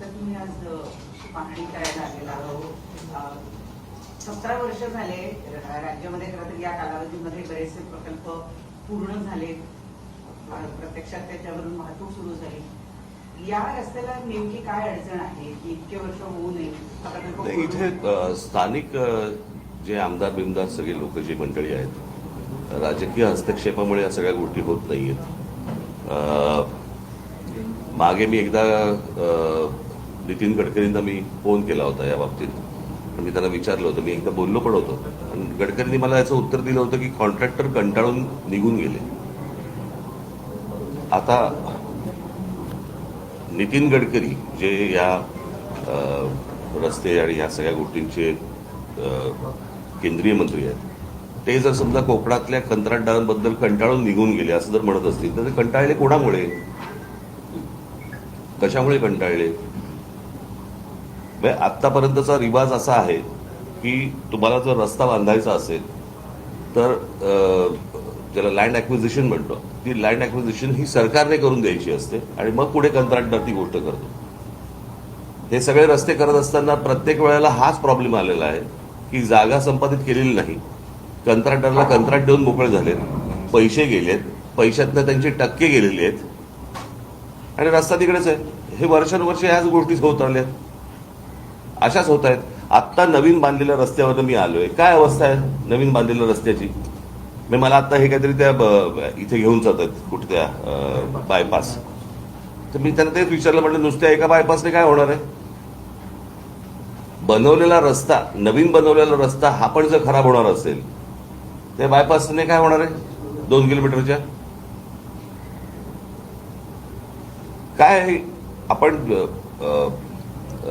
तर तुम्ही आज पाहणी करायला आलेला आहोत. 17 वर्ष झाले राज्यामध्ये. खरं तर या कालावधीमध्ये बरेचसे प्रकल्प पूर्ण झाले, प्रत्यक्षात त्याच्यावरून वाहतूक सुरू झाली. या रस्त्याला नेमकी काय अडचण आहे की इतके वर्ष होऊ नये? इथे स्थानिक जे आमदार बिमदार सगळे लोक जी मंडळी आहेत, राजकीय हस्तक्षेपामुळे या सगळ्या गोष्टी होत नाहीयेत. मागे मी एकदा नितीन गडकरींना मी फोन केला होता या बाबतीत. मी त्यांना विचारलं होतं, मी एकदा बोललो पण होतो, आणि गडकरींनी मला याचं उत्तर दिलं होतं की कॉन्ट्रॅक्टर कंटाळून निघून गेले. आता नितीन गडकरी जे या रस्ते आणि या सगळ्या गोष्टींचे केंद्रीय मंत्री आहेत, ते जर समजा कोकणातल्या कंत्राटदारांबद्दल कंटाळून निघून गेले असं जर म्हणत असतील तर ते कंटाळले कोणामुळे, कशामुळे कंटाळले? आतापर्यंतचा रिवाज असा आहे की तुम्हाला जर रस्ता बांधायचा असेल तर ज्याला लँड ॲक्विजिशन म्हणतो, ती लँड ॲक्विजिशन ही सरकारने करून द्यायची असते आणि मग पुढे कंत्राटदार ती गोष्ट करतो. हे सगळे रस्ते करत असताना प्रत्येक वेळेला हाच प्रॉब्लेम आलेला आहे की जागा संपादित केलेली नाही, कंत्राटदाराला कंत्राट देऊन मोकळे झालेत, पैसे गेलेत, पैशातनं त्यांचे टक्के गेलेले आहेत आणि रस्ता तिकडेच आहे. हे वर्षानुवर्ष ह्याच गोष्टी होत आल्यात, अशाच होत आहेत. आत्ता नवीन बांधलेल्या रस्त्यावर मी आलोय, काय अवस्था आहे नवीन बांधलेल्या रस्त्याची? मला आता हे काहीतरी त्या इथे घेऊन जातात कुठे त्या बायपास, तर मी त्यांना तेच विचारलं, म्हटलं नुसत्या एका बायपासने काय होणार आहे? बनवलेला रस्ता, नवीन बनवलेला रस्ता हा पण जर खराब होणार असेल त्या बायपासने काय होणार आहे 2 किलोमीटरच्या? काय आपण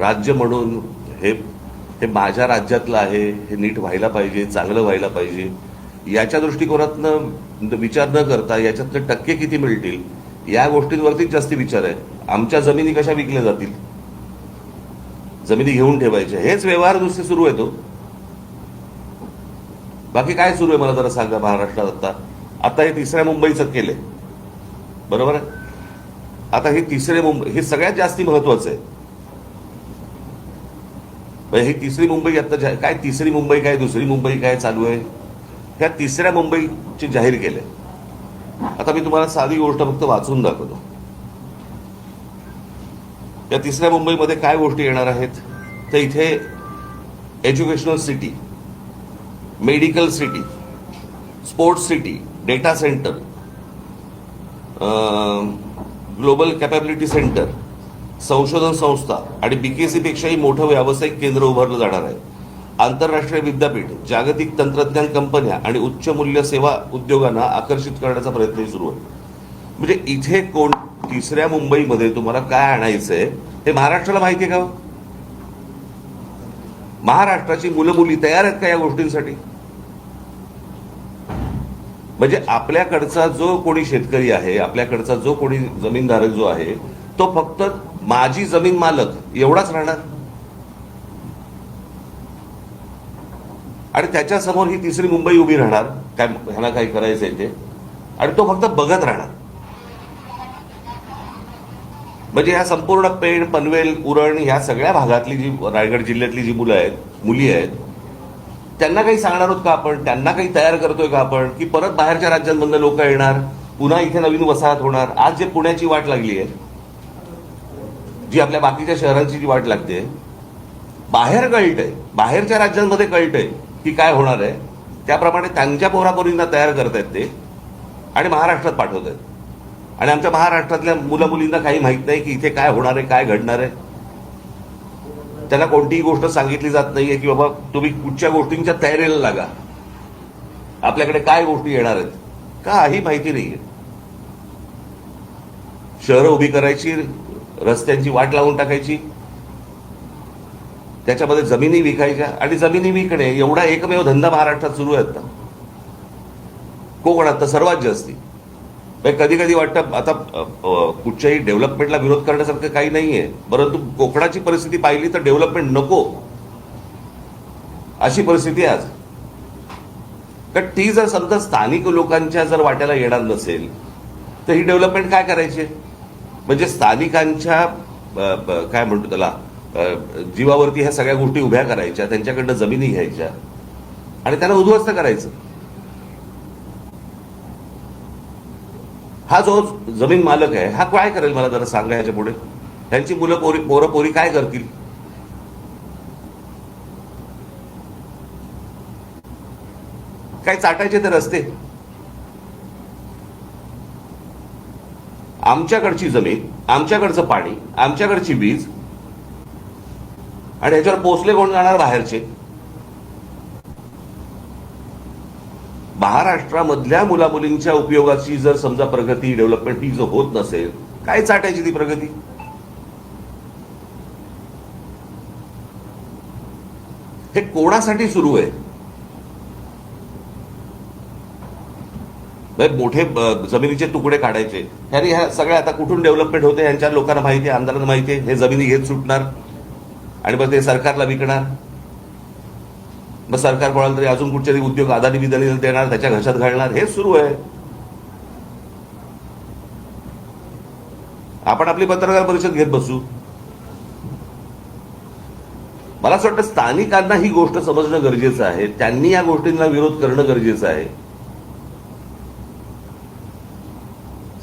राज्य म्हणून हे माझ्या राज्यातलं आहे, हे नीट व्हायला पाहिजे, चांगलं व्हायला पाहिजे, याच्या दृष्टिकोनातनं विचार न करता याच्यातनं टक्के किती मिळतील या गोष्टींवरतीच जास्ती विचार आहे. आमच्या जमिनी कशा विकल्या जातील, जमिनी घेऊन ठेवायच्या, हेच व्यवहार नुसते सुरू आहे. तो बाकी काय सुरू आहे मला जरा सांगा महाराष्ट्रात? आता हे तिसऱ्या मुंबईचं केलंय, बरोबर आहे? आता हे तिसरे मुंबई हे सगळ्यात जास्ती महत्वाचं आहे. ही तिसरी मुंबई आता काय, तिसरी मुंबई काय, दुसरी मुंबई काय चालू आहे, ह्या तिसऱ्या मुंबईची जाहीर केलंय. आता मी तुम्हाला साधी गोष्ट फक्त वाचून दाखवतो. या तिसऱ्या मुंबईमध्ये काय गोष्टी येणार आहेत तर इथे educational city, medical city, sports city, data centre, global capability centre, संशोधन संस्था आणि बीकेसी पेक्षाही मोठं व्यावसायिक केंद्र उभारलं जाणार आहे. आंतरराष्ट्रीय विद्यापीठ, जागतिक तंत्रज्ञान कंपन्या आणि उच्च मूल्य सेवा उद्योगांना आकर्षित करण्याचा प्रयत्नही सुरू आहे. म्हणजे इथे कोण तिसऱ्या मुंबईमध्ये तुम्हाला काय आणायचंय हे महाराष्ट्राला माहिती आहे का? महाराष्ट्राची मुलं मुली तयार आहेत का या गोष्टींसाठी? म्हणजे आपल्याकडचा जो कोणी शेतकरी आहे, आपल्याकडचा जो कोणी जमीनधारक जो आहे, तो फक्त माझी जमीन मालक एवढाच राहणार आणि त्याच्यासमोर ही तिसरी मुंबई उभी राहणार, काय ह्याला काही करायचंय ते, आणि तो फक्त बघत राहणार. म्हणजे ह्या संपूर्ण पेण, पनवेल, उरण ह्या सगळ्या भागातली जी रायगड जिल्ह्यातली जी मुलं आहेत, मुली आहेत, त्यांना काही सांगणार आहोत का आपण? त्यांना काही तयार करतोय का आपण की परत बाहेरच्या राज्यांमधून लोक येणार, पुन्हा इथे नवीन वसाहत होणार? आज जे पुण्याची वाट लागली आहे, जी आपल्या बाकीच्या शहरांची जी वाट लागते, बाहेर कळतंय, बाहेरच्या राज्यांमध्ये कळतंय की काय होणार आहे, त्याप्रमाणे त्यांच्या पोरापोरींना तयार करतायत ते आणि महाराष्ट्रात पाठवत आहेत. आणि आमच्या महाराष्ट्रातल्या मुला मुलींना काही माहित नाही की इथे काय होणार आहे, काय घडणार आहे. त्यांना कोणतीही गोष्ट सांगितली जात नाहीये की बाबा तुम्ही कुठच्या गोष्टींच्या तयारीला लागा, आपल्याकडे काय गोष्टी येणार आहेत, काही माहिती नाहीये. शहरं उभी करायची, रस्त्यांची वाट लावून टाकायची, त्याच्यामध्ये जमिनी विकायच्या आणि जमिनी विकणे एवढा एकमेव धंदा महाराष्ट्रात सुरू आहे आता. कोकणात तर सर्वात जास्ती. कधी कधी वाटतं आता कुठच्याही डेव्हलपमेंटला विरोध करण्यासारखं काही नाहीये, परंतु कोकणाची परिस्थिती पाहिली तर डेव्हलपमेंट नको अशी परिस्थिती आहे आज. तर ती जर समजा स्थानिक लोकांच्या जर वाट्याला येणार नसेल तर ही डेव्हलपमेंट काय करायची? म्हणजे स्थानिकांच्या काय म्हणतो त्याला जीवावरती ह्या सगळ्या गोष्टी उभ्या करायच्या, त्यांच्याकडनं जमिनी घ्यायच्या आणि त्यांना उद्ध्वस्त करायचं. हा जो जमीन मालक आहे हा काय करेल मला जरा सांगा याच्या पुढे. त्यांची मुलं पोरं पोरी काय करतील? काय चाटायचे ते रस्ते? आमच्याकडची जमीन, आमच्याकडचं पाणी, आमच्याकडची वीज आणि ह्याच्यावर पोचले कोण जाणार? बाहेरचे. महाराष्ट्रामधल्या मुलामुलींच्या उपयोगाची जर समजा प्रगती, डेव्हलपमेंट ही जर होत नसेल, काय चाटायची ती प्रगती? हे कोणासाठी सुरू आहे? मोठे जमिनीचे तुकडे काढायचे, ह्याने ह्या सगळ्या आता कुठून डेव्हलपमेंट होते यांच्या लोकांना माहिती आहे, आमदारांना माहिती आहे. हे जमिनी घेत सुटणार आणि मग ते सरकारला विकणार. मग सरकार कोणाला तरी अजून कुठचे उद्योग अदानी बिदानी देणार, त्याच्या घशात घालणार. हे सुरू आहे. आपण आपली पत्रकार परिषद घेत बसू. मला असं वाटतं स्थानिकांना ही गोष्ट समजणं गरजेचं आहे. त्यांनी या गोष्टींना विरोध करणं गरजेचं आहे.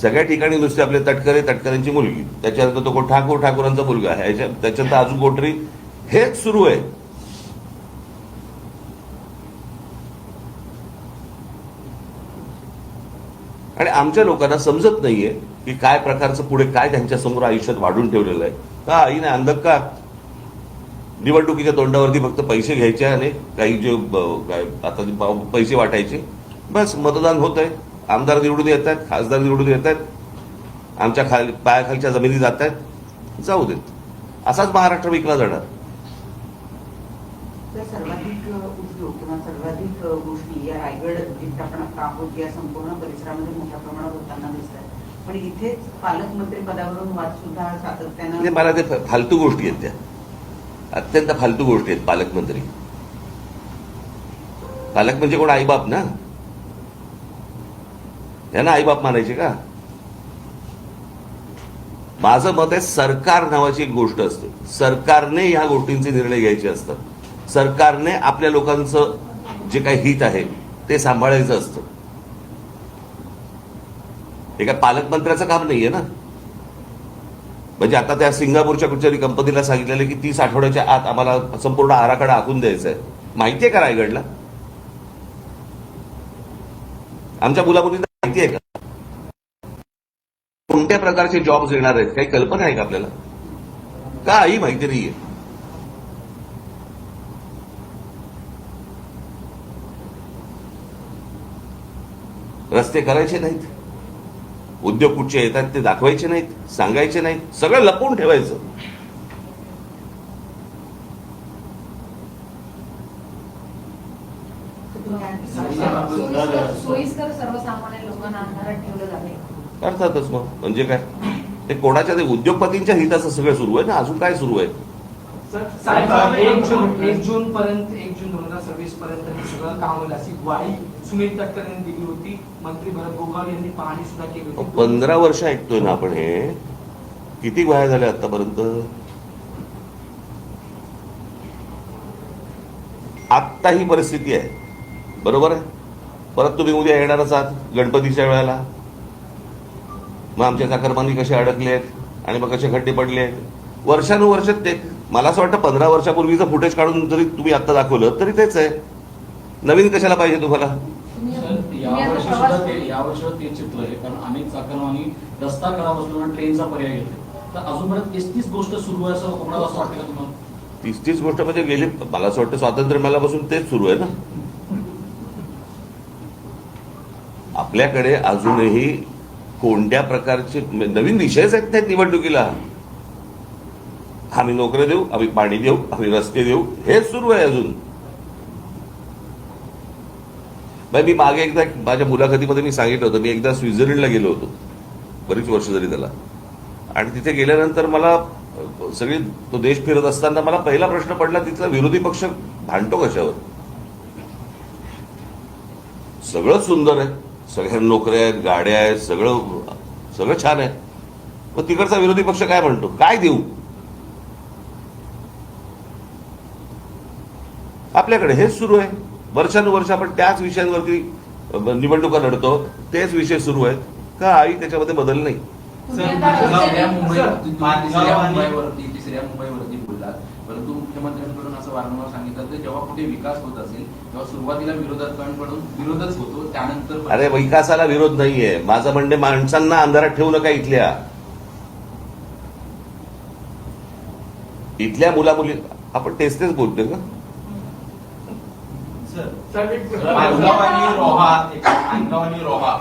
सगळ्या ठिकाणी नुसते आपले तटकऱ्यांची मुलगी, त्याच्यानंतर तो ठाकूरांचा मुलगा आहे, त्याच्यानंतर अजून कोणतरी, हेच सुरू आहे. आणि आमच्या लोकांना समजत नाहीये की काय प्रकारचं पुढे काय त्यांच्या समोर आयुष्यात वाढून ठेवलेलं आहे. का आईने अंधक का? निवडणुकीच्या तोंडावरती फक्त पैसे घ्यायचे आणि काही जे आता पैसे वाटायचे, बस मतदान होत आहे. आमदार निवडून येत आहेत, खासदार निवडून येत आहेत, आमच्या पायाखालच्या जमिनी जात आहेत, जाऊ देत. असाच महाराष्ट्र विकला जाणार. सर्वाधिक उद्योग किंवा सर्वाधिक गोष्टी या रायगड जिथे आपण आता आहोत या संपूर्ण परिसरामध्ये मोठ्या प्रमाणात होताना दिसतात. पण इथेच पालकमंत्री पदावरून वाद सुद्धा सातत्यानं, मला ते फालतू गोष्टी आहेत, त्या अत्यंत फालतू गोष्टी आहेत. पालक म्हणजे कोण? आईबाप ना. यांना आईबाप मानायचे का? माझं मत आहे, सरकार नावाची एक गोष्ट असते. सरकारने ह्या गोष्टींचे निर्णय घ्यायचे असतात. सरकारने आपल्या लोकांचं जे काही हित आहे ते सांभाळायचं असतं. हे काय पालकमंत्र्याचं काम नाहीये ना. म्हणजे आता त्या सिंगापूरच्या कुठच्याही कंपनीला सांगितलेलं की 30 आठवड्याच्या आत आम्हाला संपूर्ण आराखडा आखून द्यायचा आहे. माहितीये का रायगडला? आमच्या मुलामुलींना माहिती आहे का कोणत्या प्रकारचे जॉब्स येणार आहेत? काही कल्पना आहे का आपल्याला? काही माहिती नाहीये. रस्ते करायचे नाहीत, उद्योग कुठचे येतात ते दाखवायचे नाहीत, सांगायचे नाहीत, सगळं लपवून ठेवायचं. सोयीस्कर सर्वसामान्य लोकांना अंधारात ठेवलं जाते. अर्थातच. मग म्हणजे काय? ते कोणाच्या ते उद्योगपतींच्या हिताचं सगळं सुरू आहे ना. अजून काय सुरू आहे? सर 1 जून पर्यंत 1 जून 2026 पर्यंत हे सगळं काम होईल अशी ग्वाही सुनील तटकरे यांनी दिली होती. मंत्री भरत गोगाव यांनी पाहणी सुद्धा केली होती. 15 वर्ष ऐकतोय ना आपण. हे किती वाया झाले आतापर्यंत? आत्ता ही परिस्थिती आहे, बरोबर आहे. परत तुम्ही उद्या येणारच आहात गणपतीच्या वेळेला. मग आमच्या चाकरमानी कसे अडकले आहेत आणि मग कसे खड्डे पडले आहेत. वर्षानुवर्ष ते, मला असं वाटतं 15 वर्षापूर्वीचं फुटेज काढून जरी तुम्ही आता दाखवलं तरी तेच आहे. नवीन कशाला पाहिजे तुम्हाला? यावर्षी सुद्धा ते चित्र आहे. कारण अनेक चाकरमानी रस्ता खराब असल्यामुळे ट्रेनचा पर्याय घेतले. तर अजूनपर्यंत 30 गोष्ट सुरू आहे असं कोणाला असं वाटतं का तुम्हाला? 30 गोष्ट म्हणजे गेली, मला असं वाटतं स्वातंत्र्य मिळाल्यापासून तेच सुरू आहे ना. आपल्याकडे अजूनही कोणत्या प्रकारचे नवीन विषयच आहेत त्या निवडणुकीला? आम्ही नोकऱ्या देऊ, आम्ही पाणी देऊ, आम्ही रस्ते देऊ, हेच सुरू आहे अजून. मी मागे एकदा माझ्या मुलाखतीमध्ये मी सांगितलं होतं, मी एकदा स्वित्झर्लंडला गेलो होतो, बरीच वर्ष झाली त्याला. आणि तिथे गेल्यानंतर मला सगळी तो देश फिरत असताना मला पहिला प्रश्न पडला, तिथला विरोधी पक्ष भांडतो कशावर? सगळं सुंदर आहे, सगळ्या नोकऱ्या आहेत, गाड्या आहेत, सगळं छान आहे. मग तिकडचा विरोधी पक्ष काय म्हणतो? काय देऊ? आपल्याकडे हेच सुरू आहे. वर्षानुवर्ष आपण त्याच विषयांवरती निवडणुका लढतो, तेच विषय सुरू आहेत. काही त्याच्यामध्ये बदल नाही. तुम्ही आता तिसऱ्या रस्ते- मुंबईवरती बोललात, परंतु मुख्यमंत्र्यांकडून असं वारंवार सांगितलं की जेव्हा कुठे विकास होत असेल तेव्हा सुरुवातीला विरोधकांकडून विरोधच होतो, त्यानंतर अरे विकासाला विरोध नाहीये. माझं म्हणणे माणसांना अंधारात ठेवू नका. इथल्या मुलामुली आपण तेच बोलतोय का? साहेब, एक प्रश्न आंगाव आणि रोहा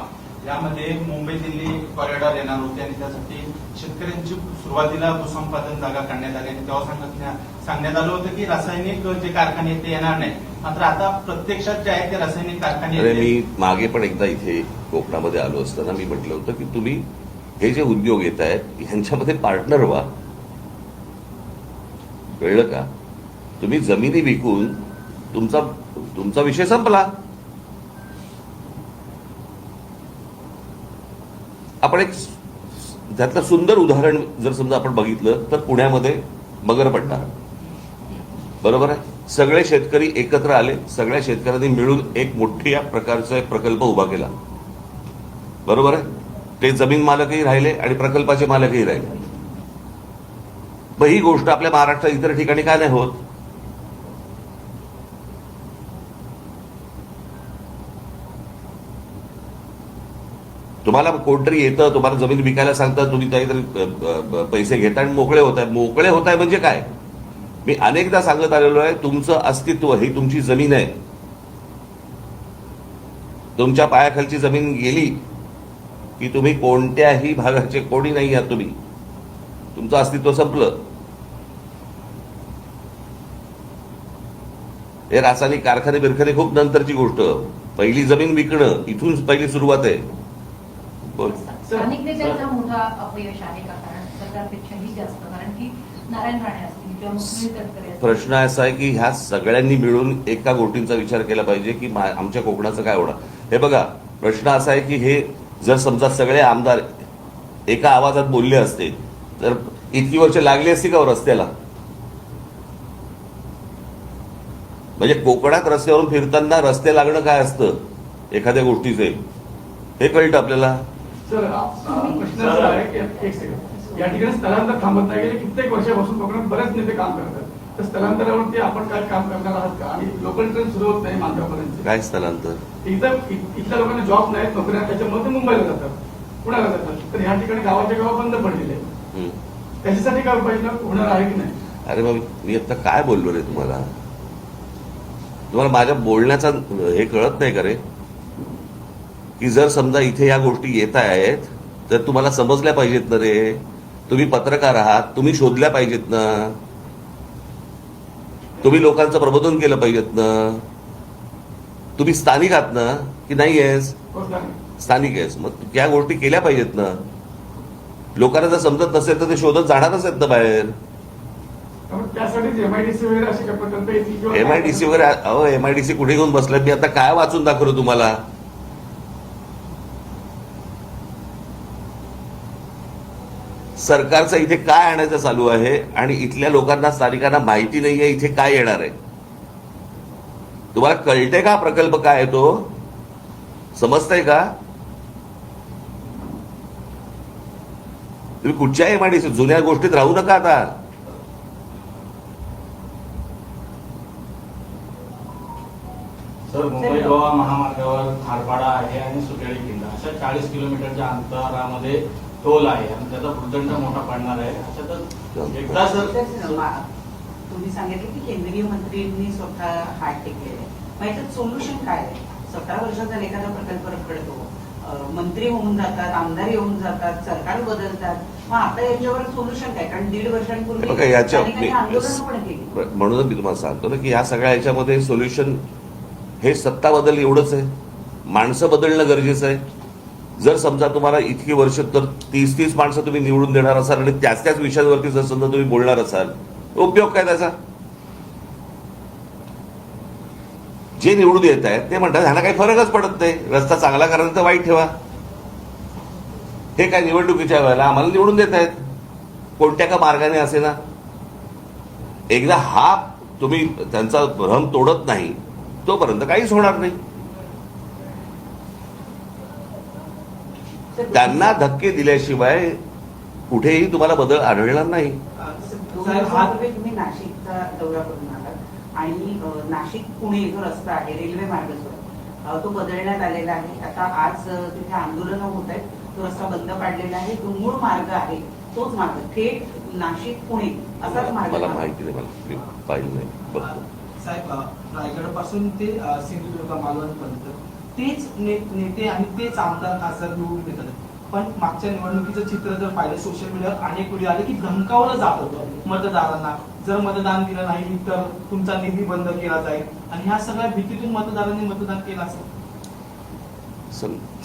यामध्ये मुंबई दिल्ली कॉरिडॉर येणार होते आणि त्यासाठी शेतकऱ्यांची सुरुवातीला भूसंपादन जागा काढण्यात आली आणि तेव्हा सांगण्यात आलं होतं की रासायनिक जे कारखाने आहेत ते येणार नाही. मात्र आता प्रत्यक्षात जे आहे ते रासायनिक कारखाने अरे आहेत. मी मागे पण एकदा इथे कोकणामध्ये आलो असताना मी म्हटलं होतं की तुम्ही हे जे उद्योग येत आहेत ह्यांच्यामध्ये पार्टनर व्हा. कळलं का? तुम्ही जमिनी विकून तुमचा विषय संपला. आपण एक त्यातलं सुंदर उदाहरण जर समजा आपण बघितलं तर पुण्यामध्ये मगरपट्टा, बरोबर आहे. सगळे शेतकरी एकत्र आले, सगळ्या शेतकऱ्यांनी मिळून एक मोठ्या प्रकारचा एक प्रकल्प उभा केला, बरोबर आहे. ते जमीन मालकही राहिले आणि प्रकल्पाचे मालकही राहिले. मग ही गोष्ट आपल्या महाराष्ट्रात इतर ठिकाणी काय नाही होत? तुम्हाला कोणतरी येतं, तुम्हाला जमीन विकायला सांगतं, तुम्ही काहीतरी पैसे घेता आणि मोकळे होताय म्हणजे काय? मी अनेकदा सांगत आलेलो आहे, तुमचं अस्तित्व ही तुमची जमीन आहे. तुमच्या पायाखालची जमीन गेली की तुम्ही कोणत्याही भागाचे कोणी नाही आहात. तुमचं अस्तित्व संपलं. हे रासायनिक कारखाने बिरखाने खूप नंतरची गोष्ट. पहिली जमीन विकणं, इथून पहिली सुरुवात आहे. बोल. स्थानिक नेत्यांचा मोठा अपयश आहे का? कारण सरकारपेक्षाही जास्त, कारण की नारायण राणे असतील किंवा मुस्लिम तटकरे असतील. प्रश्न असा आहे की ह्या सगळ्यांनी मिळून एका गोष्टींचा विचार केला पाहिजे की आमच्या कोकणाचं काय होणार. हे बघा, प्रश्न असा आहे की हे जर समजा सगळे आमदार एका आवाजात बोलले असते तर इतकी वर्ष लागली असती का हो रस्त्याला? म्हणजे कोकणात रस्त्यावरून फिरताना रस्ते लागणं काय असतं एखाद्या गोष्टीचे, हे कळतं आपल्याला. सर, प्रश्न असा आहे की एक सेकंड, या ठिकाणी स्थलांतर थांबत नाही. गेले कित्येक वर्षापासून कोकणात बरेच नेते काम करतात. तर स्थलांतरावरती आपण काय काम करणार आहात का? आणि लोकल ट्रेन सुरू होत नाही मांजरापर्यंत. काय स्थलांतर? इथल्या लोकांना जॉब नाहीत, नोकऱ्या, त्याच्यामध्ये मुंबईला जातात, पुण्याला जातात. तर ह्या ठिकाणी गावाच्या गाव बंद पडलेले आहे. त्याच्यासाठी काय उपाययोजना होणार आहे की नाही? अरे मग मी आता काय बोललो रे तुम्हाला माझ्या बोलण्याचा हे कळत नाही का रे? की जर समजा इथे या गोष्टी येत आहेत तर तुम्हाला समजल्या पाहिजेत ना रे. तुम्ही पत्रकार आहात, तुम्ही शोधल्या पाहिजेत ना. तुम्ही लोकांचं प्रबोधन केलं पाहिजेत ना. तुम्ही स्थानिक आहात ना की नाही आहेस? स्थानिक आहेस, मग त्या गोष्टी केल्या पाहिजेत ना. लोकांना जर समजत नसेल तर ते शोधत जाणारच आहेत ना बाहेर. त्यासाठी एमआयडीसी वगैरे असे काय प्रकल्प येतील? एमआयडीसी वगैरे, अहो एमआयडीसी कुठे घेऊन बसलाय? मी आता काय वाचून दाखवतो तुम्हाला? सरकारचं इथे काय आणायचं चालू आहे आणि इथल्या लोकांना, स्थानिकांना माहिती नाहीये इथे काय येणार आहे. तुम्हाला कळते का प्रकल्प काय आहे तो? समजतंय का? तुम्ही कुठच्या एमआयडीसी जुन्या गोष्टीत राहू नका आता. सर, मुंबई गोवा महामार्गावर खारपाडा आहे आणि सुकेळी किल्ला अशा 40 किलोमीटरच्या अंतरामध्ये टोल आहे आणि त्याचा प्रचंड मोठा पडणार आहे. अशातच एकदा तुम्ही सांगितलं की केंद्रीय मंत्र्यांनी स्वतः हात टेकलेले, मग याच्यात सोल्युशन काय आहे? 17 वर्षात जर एखादा प्रकल्प रखडतो, मंत्री होऊन जातात, आमदार येऊन जातात, सरकार बदलतात, मग आता याच्यावर सोल्युशन काय? कारण 1.5 वर्षांपूर्वी आंदोलन पण केली. म्हणून मी तुम्हाला सांगतो ना की ह्या सगळ्या याच्यामध्ये सोल्युशन हे सत्ता बदल एवढंच आहे. माणसं बदलणं गरजेचं आहे. जर समजा तुम्हाला इतकी वर्ष तर 30 माणसं तुम्ही निवडून देणार असाल आणि त्याच विषयांवरती जर समजा तुम्ही बोलणार असाल, उपयोग काय त्याचा? जे निवडून येत आहेत ते म्हणतात ह्यांना काही फरकच पडत नाही, रस्ता चांगला करायला तर वाईट ठेवा. हे काय निवडणुकीच्या वेळेला आम्हाला निवडून देत आहेत कोणत्या का मार्गाने असे ना. एकदा हा तुम्ही त्यांचा भ्रम तोडत नाही तोपर्यंत काहीच होणार नाही. त्यांना धक्के दिल्याशिवाय कुठेही तुम्हाला बदल आढळणार नाही. 2 दिवसापूर्वी तुम्ही नाशिकचा दौरा करून आलात आणि नाशिक पुणे जो रस्ता आहे रेल्वे मार्ग तो बदलण्यात आलेला आहे. आता आज तिथे आंदोलनं होत आहेत. तो रस्ता बंद पाडलेला आहे. जो मूळ मार्ग आहे तोच मार्ग थेट नाशिक पुणे असाच मार्ग मला माहिती नाही, मला पाहिलं नाही, बघतो. साहेब रायगडपासून ते सिंधुदुर्ग मालवणपर्यंत तेच नेते आणि तेच आमदार खासदार निवडून येतात. पण मागच्या निवडणुकीचं चित्र जर पाहिलं सोशल मीडियावर अनेक वेळी आले की धमकावलं जात होतं मतदारांना, जर मतदान दिलं नाही तर तुमचा निधी बंद केला जाईल आणि ह्या सगळ्या भीतीतून मतदारांनी मतदान केलं असेल.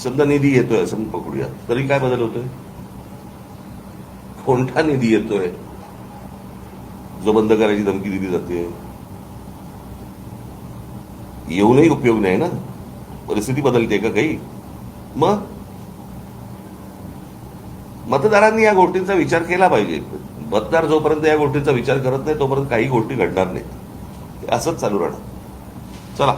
समजा निधी येतोय असं पकडूया, तरी काय बदल होतोय? कोणता निधी येतोय जो बंद करायची धमकी दिली जाते? येऊनही उपयोग नाही ना, परिस्थिती बदलते का काही? मग मतदारांनी या गोष्टींचा विचार केला पाहिजे. मतदार जोपर्यंत या गोष्टींचा विचार करत नाही तोपर्यंत काही गोष्टी घडणार नाहीत. असंच चालू राहणार. चला.